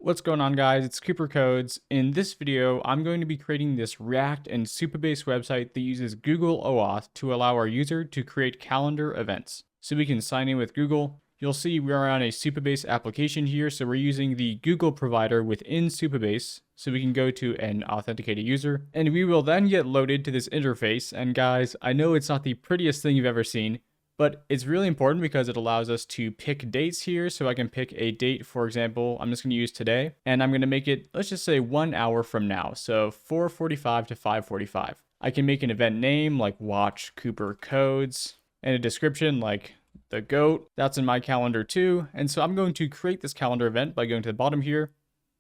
What's going on, guys? It's Cooper Codes. In this video, I'm going to be creating this React and Supabase website that uses Google OAuth to allow our user to create calendar events. So we can sign in with Google. You'll see we're on a Supabase application here, so we're using the Google provider within Supabase. So we can go to an authenticated user, and we will then get loaded to this interface. And guys, I know it's not the prettiest thing you've ever seen, but it's really important because it allows us to pick dates here. So I can pick a date, for example, I'm just going to use today, and I'm going to make it, let's just say 1 hour from now. So 4:45 to 5:45. I can make an event name like Watch Cooper Codes and a description like the GOAT. That's in my calendar too. And so I'm going to create this calendar event by going to the bottom here.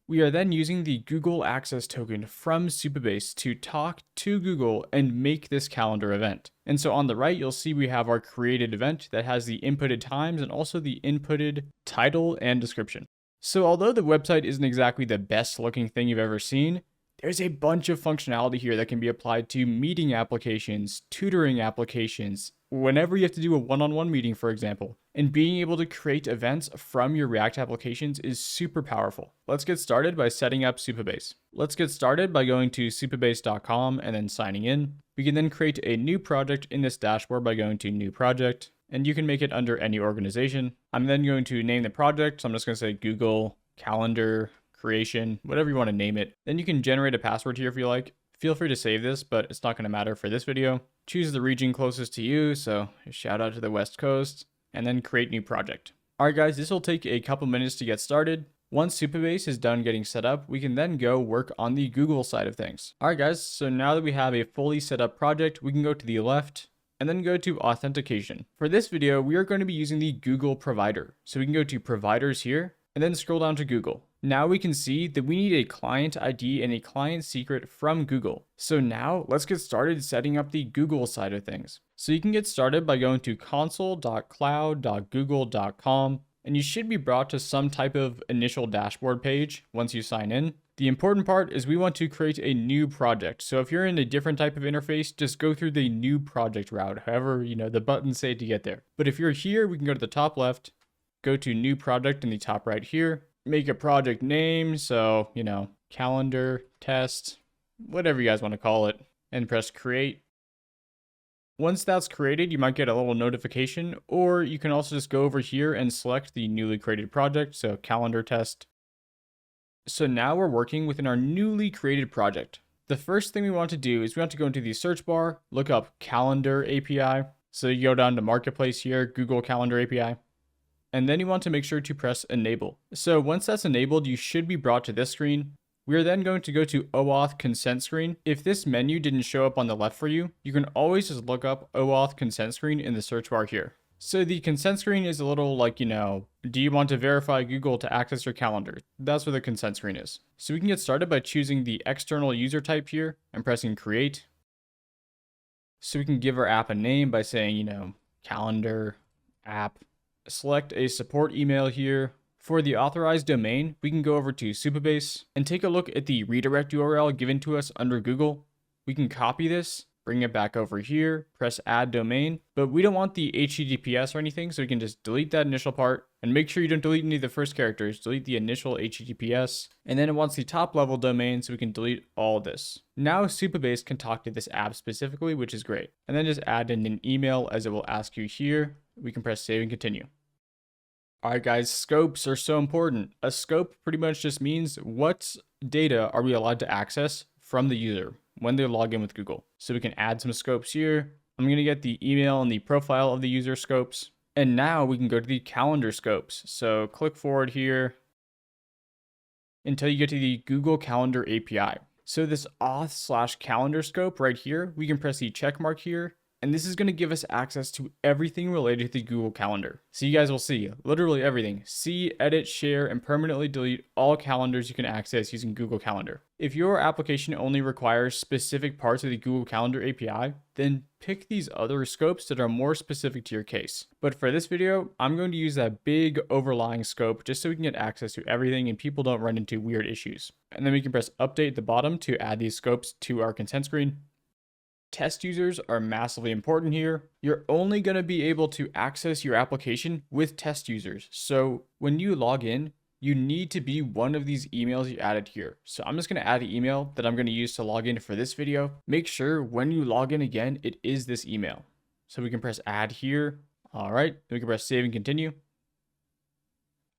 We are then using the Google Access token from Supabase to talk to Google and make this calendar event. And so on the right, you'll see we have our created event that has the inputted times and also the inputted title and description. So although the website isn't exactly the best looking thing you've ever seen, there's a bunch of functionality here that can be applied to meeting applications, tutoring applications, whenever you have to do a one-on-one meeting, for example. And being able to create events from your React applications is super powerful. Let's get started by setting up Supabase. Let's get started by going to supabase.com and then signing in. We can then create a new project in this dashboard by going to new project, and you can make it under any organization. I'm then going to name the project. So I'm just going to say Google Calendar Creation, whatever you want to name it. Then you can generate a password here if you like. Feel free to save this, but it's not going to matter for this video. Choose the region closest to you, so shout out to the West Coast, and then create new project. Alright guys, this will take a couple minutes to get started. Once Supabase is done getting set up, we can then go work on the Google side of things. Alright guys, so now that we have a fully set up project, we can go to the left and then go to authentication. For this video, we are going to be using the Google provider. So we can go to providers here and then scroll down to Google. Now we can see that we need a client ID and a client secret from Google. So now let's get started setting up the Google side of things. So you can get started by going to console.cloud.google.com, and you should be brought to some type of initial dashboard page once you sign in. The important part is we want to create a new project. So if you're in a different type of interface, just go through the new project route, however, the buttons say to get there. But if you're here, we can go to the top left, go to new project in the top right here. Make a project name, so, calendar, test, whatever you guys want to call it, and press create. Once that's created, you might get a little notification, or you can also just go over here and select the newly created project, so calendar test. So now we're working within our newly created project. The first thing we want to do is we want to go into the search bar, look up calendar API. So you go down to marketplace here, Google Calendar API. And then you want to make sure to press enable. So once that's enabled, you should be brought to this screen. We are then going to go to OAuth consent screen. If this menu didn't show up on the left for you, you can always just look up OAuth consent screen in the search bar here. So the consent screen is a little like, do you want to verify Google to access your calendar? That's what the consent screen is. So we can get started by choosing the external user type here and pressing create. So we can give our app a name by saying, calendar app. Select a support email here. For the authorized domain, we can go over to Supabase and take a look at the redirect URL given to us under Google. We can copy this, bring it back over here, press add domain, but we don't want the HTTPS or anything, so we can just delete that initial part and make sure you don't delete any of the first characters. Delete the initial HTTPS, and then it wants the top level domain, so we can delete all this. Now Supabase can talk to this app specifically, which is great. And then just add in an email as it will ask you here. We can press save and continue. Alright guys, scopes are so important. A scope pretty much just means what data are we allowed to access from the user when they log in with Google. So we can add some scopes here. I'm going to get the email and the profile of the user scopes. And now we can go to the calendar scopes. So click forward here until you get to the Google Calendar API. So this auth/calendar scope right here, we can press the check mark here. And this is going to give us access to everything related to the Google Calendar. So you guys will see literally everything. See, edit, share, and permanently delete all calendars you can access using Google Calendar. If your application only requires specific parts of the Google Calendar API, then pick these other scopes that are more specific to your case. But for this video, I'm going to use that big overlying scope just so we can get access to everything and people don't run into weird issues. And then we can press update at the bottom to add these scopes to our consent screen. Test users are massively important here. You're only going to be able to access your application with test users. So when you log in, you need to be one of these emails you added here. So I'm just going to add an email that I'm going to use to log in for this video. Make sure when you log in again, it is this email. So we can press add here. All right, then we can press save and continue.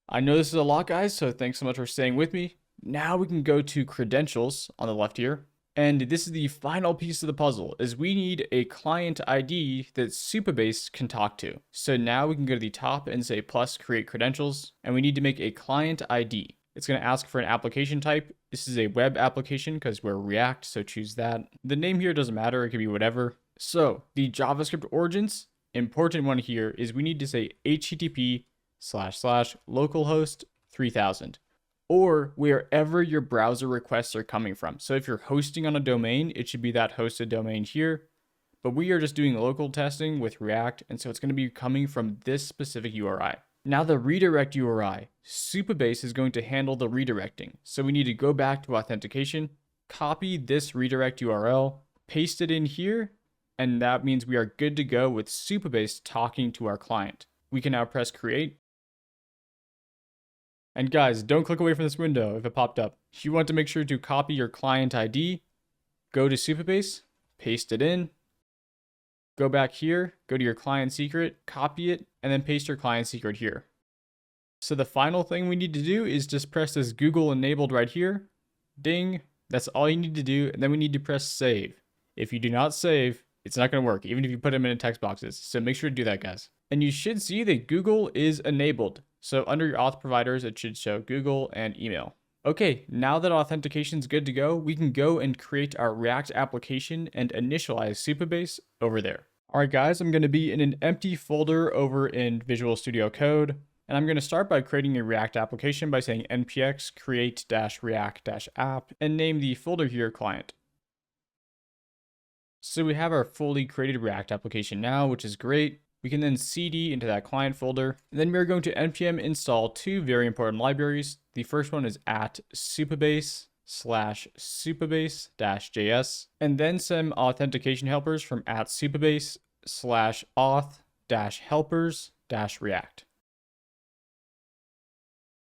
I know this is a lot, guys, so thanks so much for staying with me. Now we can go to credentials on the left here. And this is the final piece of the puzzle, is we need a client ID that Supabase can talk to. So now we can go to the top and say plus create credentials, and we need to make a client ID. It's going to ask for an application type. This is a web application because we're React, so choose that. The name here doesn't matter, it could be whatever. So the JavaScript origins, important one here is we need to say http://localhost 3000. Or wherever your browser requests are coming from. So if you're hosting on a domain, it should be that hosted domain here. But we are just doing local testing with React, and so it's going to be coming from this specific URI. Now the redirect URI, Supabase is going to handle the redirecting. So we need to go back to authentication, copy this redirect URL, paste it in here, and that means we are good to go with Supabase talking to our client. We can now press create. And guys, don't click away from this window if it popped up. You want to make sure to copy your client ID, go to Supabase, paste it in, go back here, go to your client secret, copy it, and then paste your client secret here. So the final thing we need to do is just press this Google enabled right here. Ding. That's all you need to do. And then we need to press save. If you do not save, it's not going to work, even if you put them in text boxes. So make sure to do that, guys. And you should see that Google is enabled. So under your auth providers, it should show Google and email. Okay, now that authentication is good to go, we can go and create our React application and initialize Supabase over there. All right, guys, I'm going to be in an empty folder over in Visual Studio Code. And I'm going to start by creating a React application by saying npx create-react-app and name the folder here client. So we have our fully created React application now, which is great. We can then cd into that client folder. And then we're going to npm install two very important libraries. The first one is at supabase/supabase-js, and then some authentication helpers from at supabase/auth-helpers-react.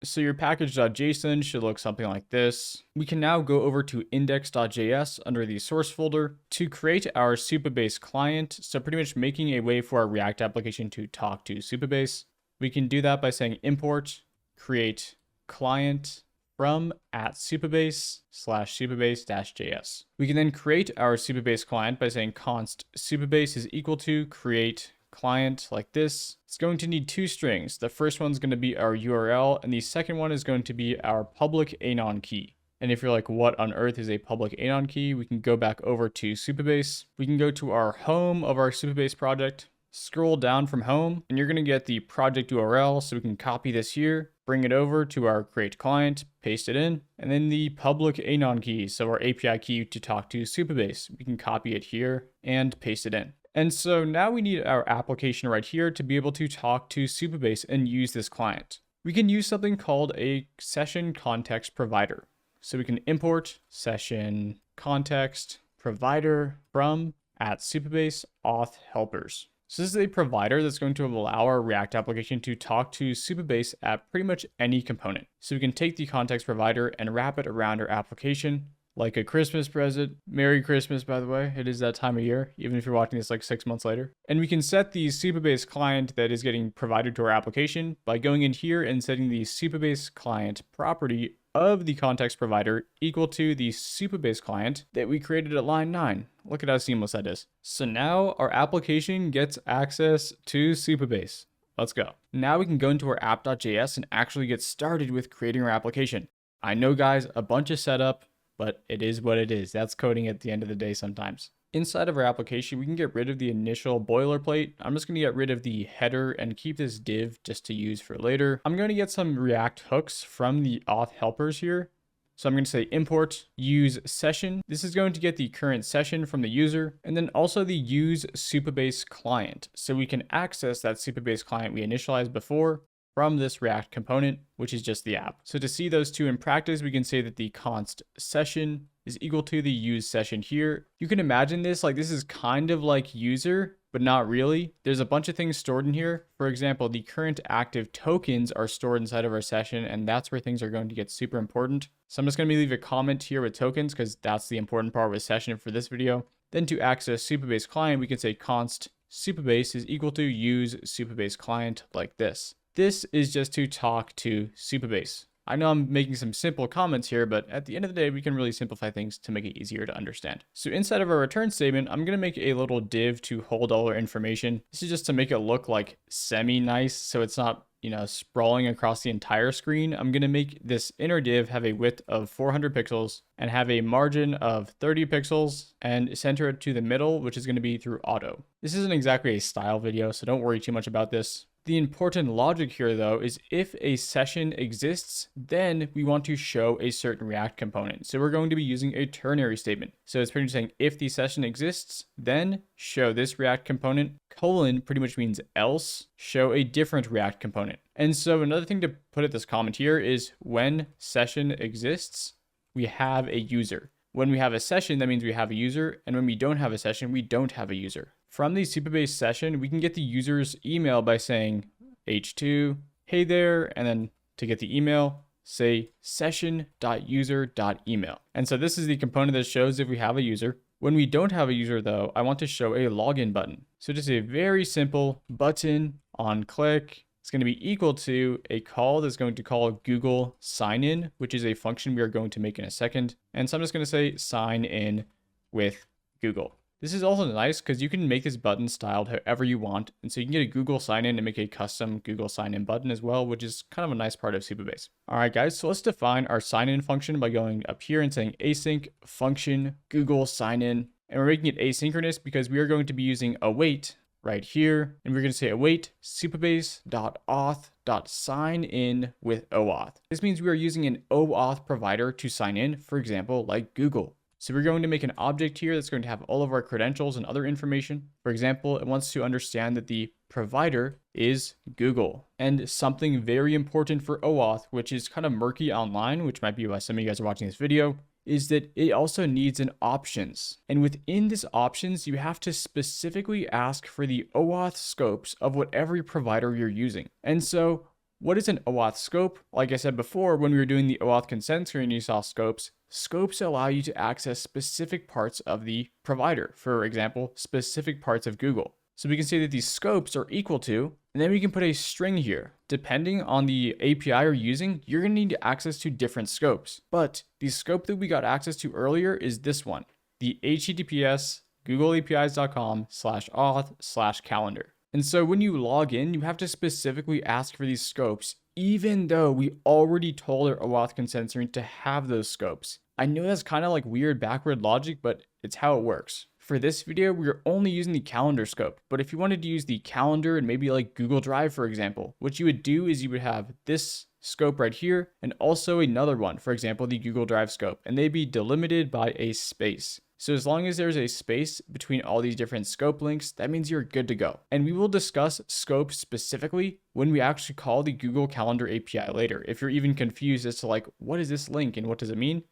So your package.json should look something like this. We can now go over to index.js under the source folder to create our Supabase client. So pretty much making a way for our React application to talk to Supabase. We can do that by saying import create client from at supabase/supabase-js. We can then create our Supabase client by saying const supabase is equal to create client like this. It's going to need two strings. The first one's going to be our URL, and the second one is going to be our public anon key. And if you're like, what on earth is a public anon key? We can go back over to Supabase. We can go to our home of our Supabase project, scroll down from home, and you're going to get the project URL. So we can copy this here, bring it over to our create client, paste it in, and then the public anon key. So our API key to talk to Supabase. We can copy it here and paste it in. And so now we need our application right here to be able to talk to Supabase and use this client. We can use something called a session context provider. So we can import session context provider from at Supabase auth helpers. So this is a provider that's going to allow our React application to talk to Supabase at pretty much any component. So we can take the context provider and wrap it around our application like a Christmas present. Merry Christmas, by the way. It is that time of year, even if you're watching this like 6 months later. And we can set the Supabase client that is getting provided to our application by going in here and setting the Supabase client property of the context provider equal to the Supabase client that we created at line 9. Look at how seamless that is. So now our application gets access to Supabase. Let's go. Now we can go into our app.js and actually get started with creating our application. I know, guys, a bunch of setup, but it is what it is. That's coding at the end of the day sometimes. Inside of our application, we can get rid of the initial boilerplate. I'm just going to get rid of the header and keep this div just to use for later. I'm going to get some React hooks from the auth helpers here. So I'm going to say import use session. This is going to get the current session from the user, and then also the use Supabase client. So we can access that Supabase client we initialized before from this React component, which is just the app. So to see those two in practice, we can say that the const session is equal to the use session here. You can imagine this like this is kind of like user, but not really. There's a bunch of things stored in here. For example, the current active tokens are stored inside of our session, and that's where things are going to get super important. So I'm just going to leave a comment here with tokens because that's the important part with session for this video. Then to access Supabase client, we can say const Supabase is equal to use Supabase client like this. This is just to talk to Supabase. I know I'm making some simple comments here, but at the end of the day, we can really simplify things to make it easier to understand. So inside of our return statement, I'm going to make a little div to hold all our information. This is just to make it look like semi-nice, so it's not, sprawling across the entire screen. I'm going to make this inner div have a width of 400 pixels and have a margin of 30 pixels and center it to the middle, which is going to be through auto. This isn't exactly a style video, so don't worry too much about this. The important logic here, though, is if a session exists, then we want to show a certain React component. So we're going to be using a ternary statement. So it's pretty much saying if the session exists, then show this React component, colon pretty much means else, show a different React component. And so another thing to put at this comment here is when session exists, we have a user. When we have a session, that means we have a user. And when we don't have a session, we don't have a user. From the Supabase session, we can get the user's email by saying h2, hey there, and then to get the email, say session.user.email. And so this is the component that shows if we have a user. When we don't have a user though, I want to show a login button. So just a very simple button on click. It's going to be equal to a call that's going to call Google sign in, which is a function we are going to make in a second. And so I'm just going to say sign in with Google. This is also nice because you can make this button styled however you want. And so you can get a Google sign in and make a custom Google sign in button as well, which is kind of a nice part of Supabase. All right, guys, so let's define our sign in function by going up here and saying async function Google sign in. And we're making it asynchronous because we are going to be using await right here. And we're going to say await supabase.auth.sign in with OAuth. This means we are using an OAuth provider to sign in, for example, like Google. So we're going to make an object here that's going to have all of our credentials and other information. For example, it wants to understand that the provider is Google. And something very important for OAuth, which is kind of murky online, which might be why some of you guys are watching this video, is that it also needs an options. And within this options, you have to specifically ask for the OAuth scopes of whatever provider you're using. And so what is an OAuth scope? Like I said before, when we were doing the OAuth consent screen, you saw scopes. Scopes allow you to access specific parts of the provider. For example, specific parts of Google. So we can say that these scopes are equal to, and then we can put a string here. Depending on the API you're using, you're going to need access to different scopes. But the scope that we got access to earlier is this one, the HTTPS googleapis.com/auth/calendar. And so when you log in, you have to specifically ask for these scopes, even though we already told our OAuth consent screen to have those scopes. I know that's kind of like weird backward logic, but it's how it works. For this video, we're only using the calendar scope, but if you wanted to use the calendar and maybe like Google Drive, for example, what you would do is you would have this scope right here and also another one, for example, the Google Drive scope, and they'd be delimited by a space. So as long as there's a space between all these different scope links, that means you're good to go. And we will discuss scope specifically when we actually call the Google Calendar API later. If you're even confused as to like, what is this link and what does it mean?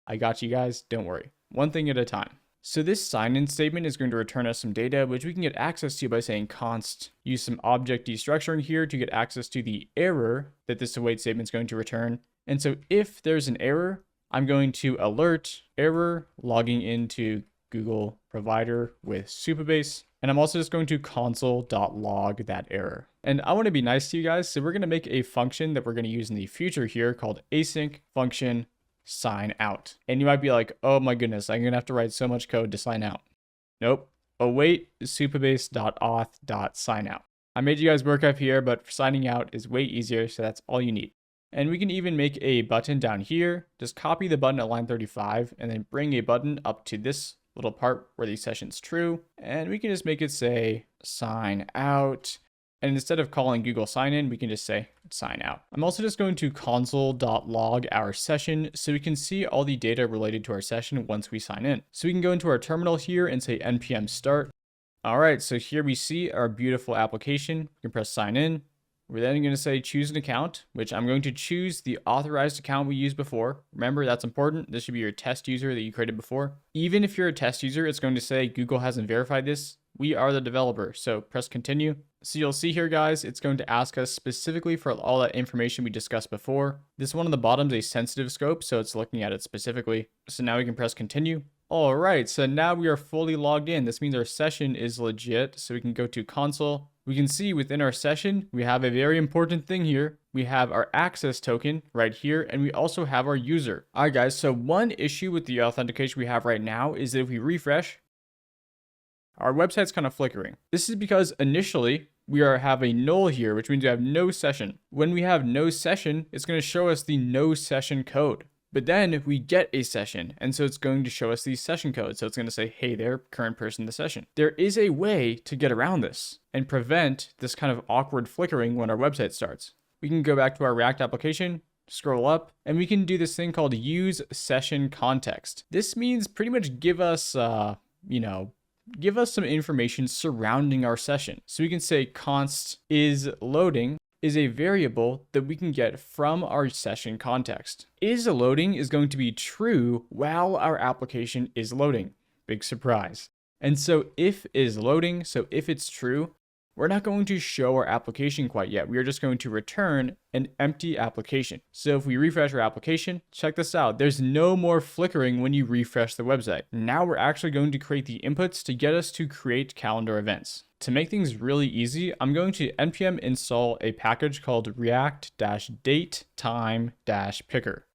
I got you guys, don't worry. One thing at a time. So this sign-in statement is going to return us some data, which we can get access to by saying const, use some object destructuring here to get access to the error that this await statement is going to return. And so if there's an error, I'm going to alert error logging into Google provider with Supabase. And I'm also just going to console.log that error. And I want to be nice to you guys. So we're going to make a function that we're going to use in the future here called async function sign out. And you might be like, oh my goodness, I'm going to have to write so much code to sign out. Nope. Await supabase.auth.sign out. I made you guys work up here, but signing out is way easier. So that's all you need. And we can even make a button down here. Just copy the button at line 35 and then bring a button up to this little part where the session's true. And we can just make it say sign out. And instead of calling Google sign in, we can just say sign out. I'm also just going to console.log our session so we can see all the data related to our session once we sign in. So we can go into our terminal here and say npm start. All right, so here we see our beautiful application. We can press sign in. We're then going to say choose an account, which I'm going to choose the authorized account we used before. Remember, that's important. This should be your test user that you created before. Even if you're a test user, it's going to say Google hasn't verified this. We are the developer, so press continue. So you'll see here, guys, it's going to ask us specifically for all that information we discussed before. This one on the bottom is a sensitive scope, so it's looking at it specifically. So now we can press continue. All right, so now we are fully logged in. This means our session is legit. So we can go to console. We can see within our session, we have a very important thing here. We have our access token right here, and we also have our user. All right, guys, so one issue with the authentication we have right now is that if we refresh, our website's kind of flickering. This is because initially we have a null here, which means we have no session. When we have no session, it's going to show us the no session code. But then if we get a session, and so it's going to show us the session code. So it's going to say, hey there, current person in the session. There is a way to get around this and prevent this kind of awkward flickering when our website starts. We can go back to our React application, scroll up, and we can do this thing called use session context. This means pretty much give us, give us some information surrounding our session. So we can say const is loading is a variable that we can get from our session context. Is loading is going to be true while our application is loading. Big surprise. And so if is loading, so if it's true, we're not going to show our application quite yet. We are just going to return an empty application. So if we refresh our application, check this out. There's no more flickering when you refresh the website. Now we're actually going to create the inputs to get us to create calendar events. To make things really easy, I'm going to npm install a package called react-datetime-picker.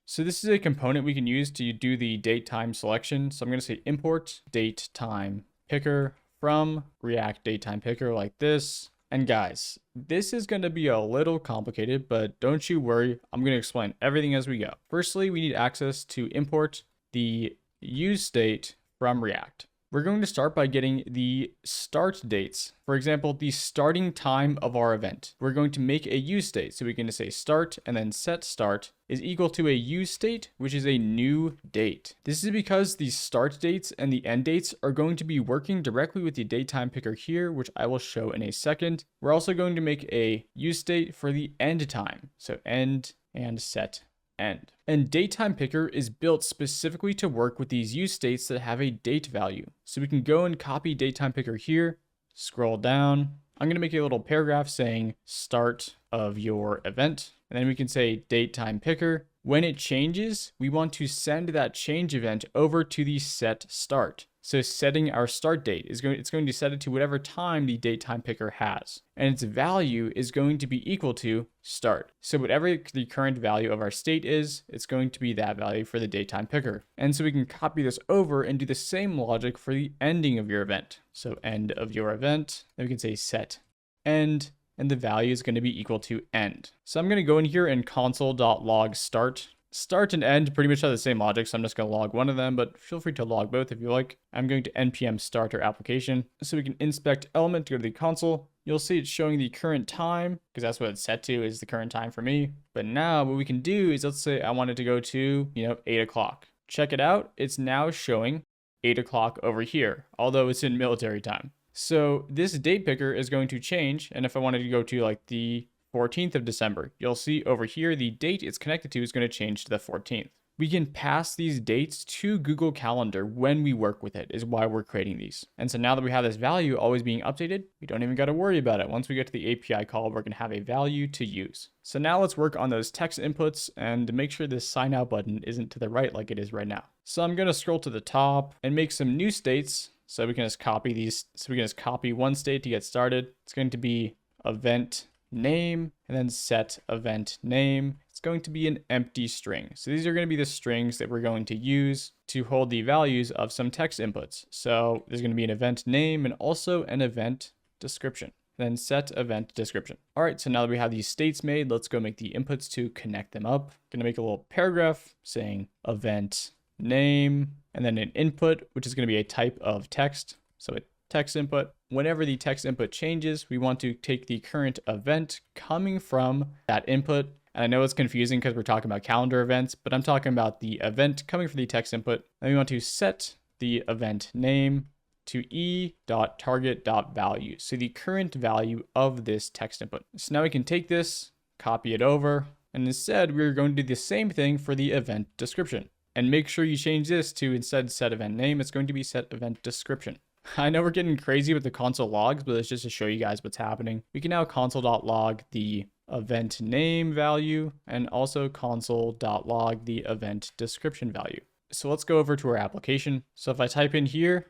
So this is a component we can use to do the date time selection. So I'm going to say import date time picker from React datetime picker like this. And guys, this is going to be a little complicated, but don't you worry. I'm going to explain everything as we go. Firstly, we need access to import the use state from React. We're going to start by getting the start dates. For example, the starting time of our event. We're going to make a use state. So we can just say start and then set start is equal to a use state, which is a new date. This is because the start dates and the end dates are going to be working directly with the datetime picker here, which I will show in a second. We're also going to make a use state for the end time. So end and set end. And datetime picker is built specifically to work with these use states that have a date value. So we can go and copy datetime picker here, scroll down. I'm going to make a little paragraph saying start of your event. And then we can say datetime picker. When it changes, we want to send that change event over to the set start. So setting our start date it's going to set it to whatever time the datetime picker has. And its value is going to be equal to start. So whatever the current value of our state is, it's going to be that value for the datetime picker. And so we can copy this over and do the same logic for the ending of your event. So end of your event, then we can say set end, and the value is going to be equal to end. So I'm going to go in here and console.log start. Start and end pretty much have the same logic, so I'm just going to log one of them, but feel free to log both if you like. I'm going to npm start our application. So we can inspect element to go to the console. You'll see it's showing the current time, because that's what it's set to, is the current time for me. But now what we can do is, let's say I want it to go to, 8 o'clock. Check it out. It's now showing 8 o'clock over here, although it's in military time. So this date picker is going to change, and if I wanted to go to like the 14th of December, you'll see over here the date it's connected to is going to change to the 14th. We can pass these dates to Google Calendar when we work with it, is why we're creating these. And so now that we have this value always being updated, we don't even got to worry about it. Once we get to the API call, we're going to have a value to use. So now let's work on those text inputs and make sure this sign out button isn't to the right like it is right now. So I'm going to scroll to the top and make some new states. So we can just copy these. So we can just copy one state to get started. It's going to be event name and then set event name. It's going to be an empty string. So these are going to be the strings that we're going to use to hold the values of some text inputs. So there's going to be an event name and also an event description. Then set event description. All right, so now that we have these states made, let's go make the inputs to connect them up. I'm going to make a little paragraph saying event name and then an input, which is going to be a type of text. So a text input. Whenever the text input changes, we want to take the current event coming from that input. And I know it's confusing because we're talking about calendar events, but I'm talking about the event coming from the text input. And we want to set the event name to e.target.value. So the current value of this text input. So now we can take this, copy it over, and instead we're going to do the same thing for the event description. And make sure you change this to, instead set event name, it's going to be set event description. I know we're getting crazy with the console logs, but it's just to show you guys what's happening. We can now console.log the event name value and also console.log the event description value. So let's go over to our application. So if I type in here,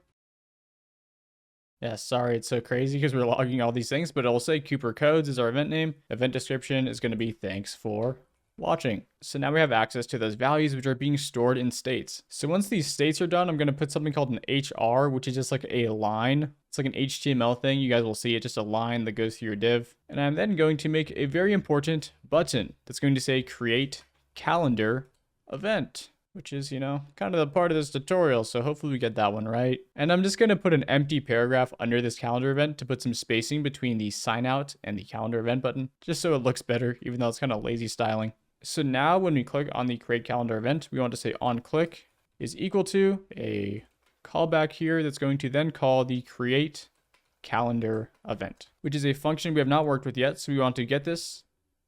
yeah, sorry, it's so crazy because we're logging all these things, but it'll say Cooper Codes is our event name. Event description is going to be thanks for watching. So now we have access to those values, which are being stored in states. So once these states are done, I'm going to put something called an HR, which is just like a line. It's like an HTML thing. You guys will see it, just a line that goes through your div. And I'm then going to make a very important button that's going to say create calendar event, which is, you know, kind of the part of this tutorial. So hopefully we get that one right. And I'm just going to put an empty paragraph under this calendar event to put some spacing between the sign out and the calendar event button, just so it looks better, even though it's kind of lazy styling. So now when we click on the create calendar event, we want to say on click is equal to a callback here that's going to then call the create calendar event, which is a function we have not worked with yet. So we want to get this,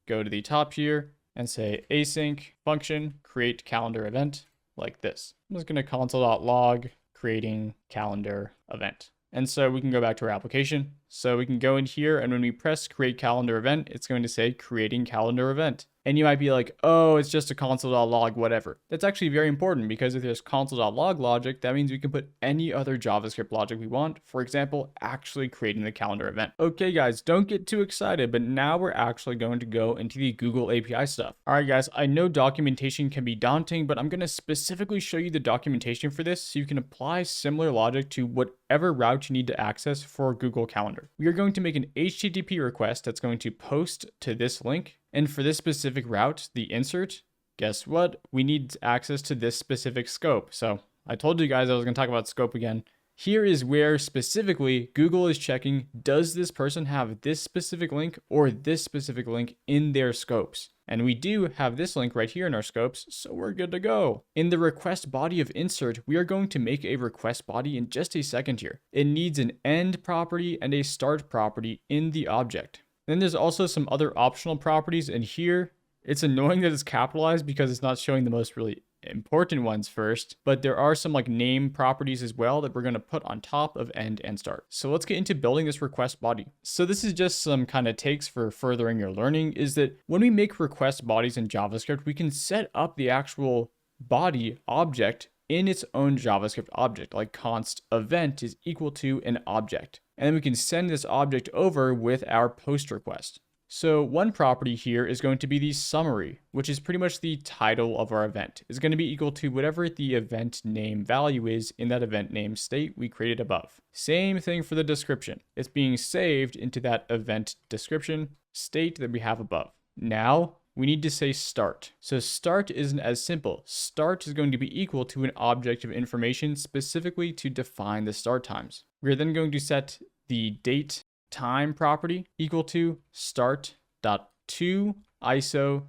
go to the top here and say async function create calendar event like this. I'm just going to console.log creating calendar event. And so we can go back to our application. So we can go in here, and when we press create calendar event, it's going to say creating calendar event. And you might be like, oh, it's just a console.log, whatever. That's actually very important because if there's console.log logic, that means we can put any other JavaScript logic we want. For example, actually creating the calendar event. Okay, guys, don't get too excited, but now we're actually going to go into the Google API stuff. All right, guys, I know documentation can be daunting, but I'm going to specifically show you the documentation for this so you can apply similar logic to whatever route you need to access for Google Calendar. We are going to make an HTTP request that's going to post to this link. And for this specific route, the insert, guess what? We need access to this specific scope. So I told you guys I was going to talk about scope again. Here is where specifically Google is checking, does this person have this specific link or this specific link in their scopes? And we do have this link right here in our scopes, so we're good to go. In the request body of insert, we are going to make a request body in just a second here. It needs an end property and a start property in the object. Then there's also some other optional properties in here. It's annoying that it's capitalized because it's not showing the most really important ones first, but there are some like name properties as well that we're going to put on top of end and start. So let's get into building this request body. So this is just some kind of takes for furthering your learning, is that when we make request bodies in JavaScript, we can set up the actual body object in its own JavaScript object, like const event is equal to an object. And then we can send this object over with our post request. So one property here is going to be the summary, which is pretty much the title of our event. It's going to be equal to whatever the event name value is in that event name state we created above. Same thing for the description. It's being saved into that event description state that we have above. Now we need to say start. So start isn't as simple. Start is going to be equal to an object of information specifically to define the start times. We're then going to set the date time property equal to start.toISO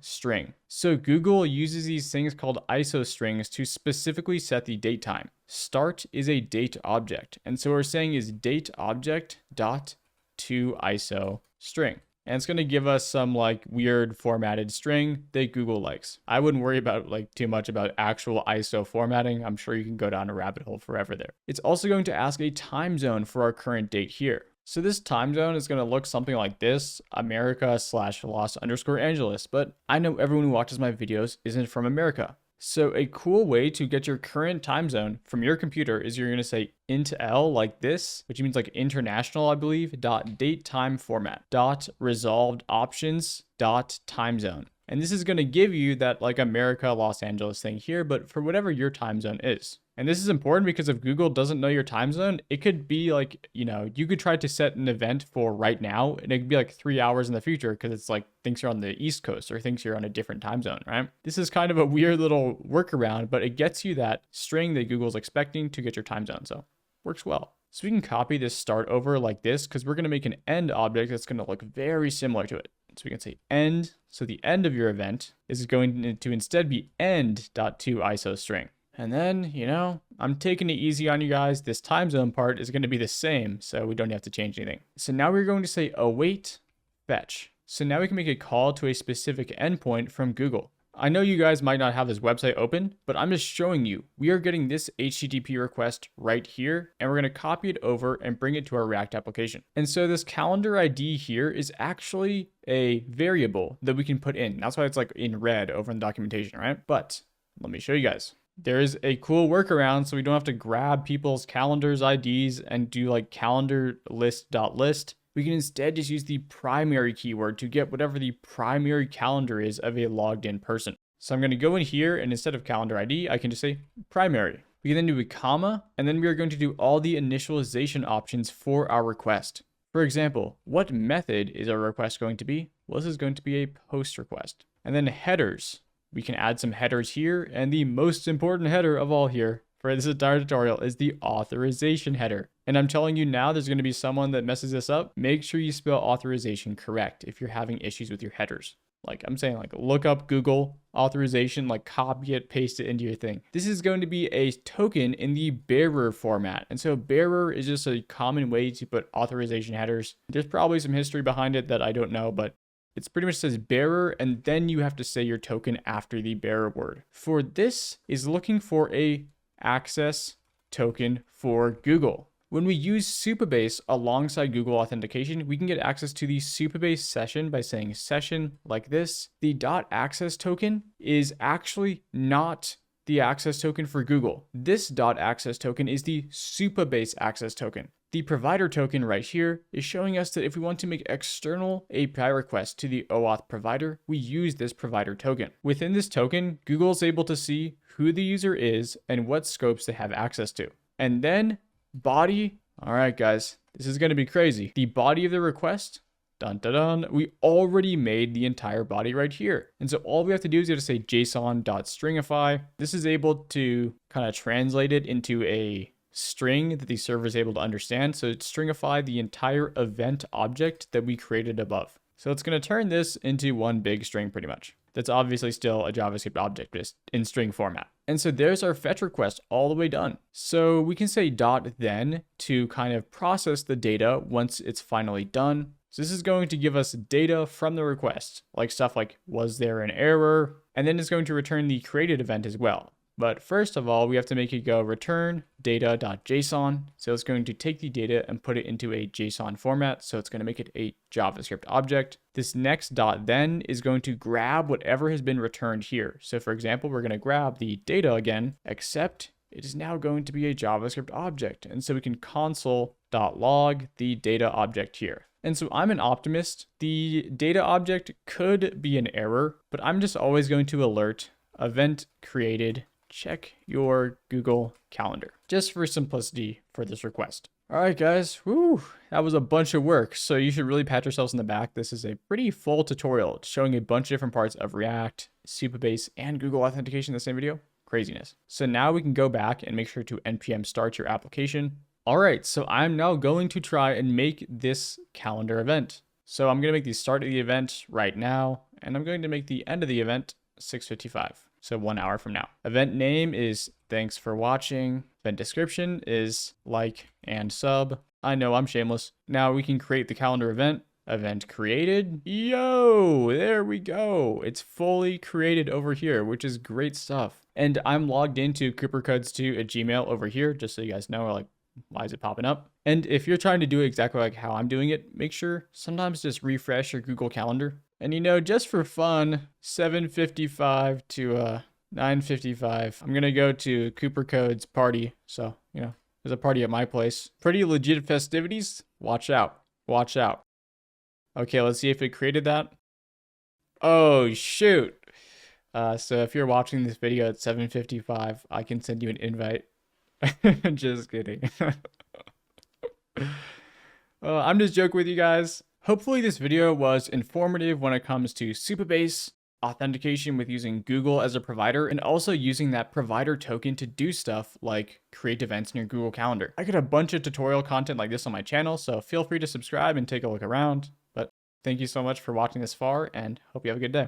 string. So Google uses these things called ISO strings to specifically set the date time. Start is a date object. And so what we're saying is date object dot toISO string. And it's going to give us some like weird formatted string that Google likes. I wouldn't worry about like too much about actual ISO formatting. I'm sure you can go down a rabbit hole forever there. It's also going to ask a time zone for our current date here. So this time zone is going to look something like this, America/Los_Angeles, but I know everyone who watches my videos isn't from America. So a cool way to get your current time zone from your computer is you're going to say int_l like this, which means like international, I believe, .date time format, .resolved options, .time zone. And this is going to give you that like America, Los Angeles thing here, but for whatever your time zone is. And this is important because if Google doesn't know your time zone, it could be like, you know, you could try to set an event for right now and it could be like 3 hours in the future because it's like thinks you're on the East Coast or thinks you're on a different time zone, right? This is kind of a weird little workaround, but it gets you that string that Google's expecting to get your time zone. So works well. So we can copy this start over like this because we're going to make an end object that's going to look very similar to it. So we can say end. So the end of your event is going to instead be end.toISO string. And then, I'm taking it easy on you guys. This time zone part is going to be the same, so we don't have to change anything. So now we're going to say await fetch. So now we can make a call to a specific endpoint from Google. I know you guys might not have this website open, but I'm just showing you. We are getting this HTTP request right here, and we're going to copy it over and bring it to our React application. And so this calendar ID here is actually a variable that we can put in. That's why it's like in red over in the documentation, right? But let me show you guys. There is a cool workaround so we don't have to grab people's calendars IDs and do like calendar list.list. We can instead just use the primary keyword to get whatever the primary calendar is of a logged in person. So I'm going to go in here, and instead of calendar ID, I can just say primary. We can then do a comma, and then we are going to do all the initialization options for our request. For example, what method is our request going to be? Well, this is going to be a post request. And then headers. We can add some headers here, and the most important header of all here for this entire tutorial is the authorization header. And I'm telling you now, there's going to be someone that messes this up. Make sure you spell authorization correct if you're having issues with your headers. Like I'm saying, like look up Google authorization, like copy it, paste it into your thing. This is going to be a token in the bearer format. And so bearer is just a common way to put authorization headers. There's probably some history behind it that I don't know, but it's pretty much says bearer, and then you have to say your token after the bearer word. For this is looking for a access token for Google. When we use Supabase alongside Google authentication, we can get access to the Supabase session by saying session like this. The .access token is actually not the access token for Google. This .access token is the Supabase access token. The provider token right here is showing us that if we want to make external API requests to the OAuth provider, we use this provider token. Within this token, Google is able to see who the user is and what scopes they have access to. And then body. All right, guys, this is going to be crazy. The body of the request, dun, dun, dun, we already made the entire body right here. And so all we have to do is we have to say json.stringify. This is able to kind of translate it into a string that the server is able to understand. So it's stringify the entire event object that we created above. So it's going to turn this into one big string pretty much. That's obviously still a JavaScript object, just in string format. And so there's our fetch request all the way done. So we can say .then to kind of process the data once it's finally done. So this is going to give us data from the request, like stuff like, was there an error? And then it's going to return the created event as well. But first of all, we have to make it go return data.json. So it's going to take the data and put it into a JSON format. So it's going to make it a JavaScript object. This next .then is going to grab whatever has been returned here. So for example, we're going to grab the data again, except it is now going to be a JavaScript object. And so we can console.log the data object here. And so I'm an optimist. The data object could be an error, but I'm just always going to alert event created. Check your Google Calendar, just for simplicity for this request. All right, guys, that was a bunch of work. So you should really pat yourselves on the back. This is a pretty full tutorial. It's showing a bunch of different parts of React, Supabase, and Google authentication in the same video. Craziness. So now we can go back and make sure to npm start your application. All right, so I'm now going to try and make this calendar event. So I'm going to make the start of the event right now, and I'm going to make the end of the event 6:55. So 1 hour from now. Event name is thanks for watching. Event description is like and sub. I know, I'm shameless. Now we can create the calendar event. Event created. Yo, there we go. It's fully created over here, which is great stuff. And I'm logged into CooperCodes2 at Gmail over here, just so you guys know, like, why is it popping up? And if you're trying to do it exactly like how I'm doing it, make sure sometimes just refresh your Google Calendar. And just for fun, 7:55 to 9:55, I'm gonna go to CooperCodes party. So, there's a party at my place. Pretty legit festivities. Watch out. Watch out. Okay, let's see if it created that. Oh, shoot. So if you're watching this video at 7:55, I can send you an invite. Just kidding. I'm just joking with you guys. Hopefully this video was informative when it comes to Supabase, authentication with using Google as a provider, and also using that provider token to do stuff like create events in your Google Calendar. I got a bunch of tutorial content like this on my channel, so feel free to subscribe and take a look around. But thank you so much for watching this far, and hope you have a good day.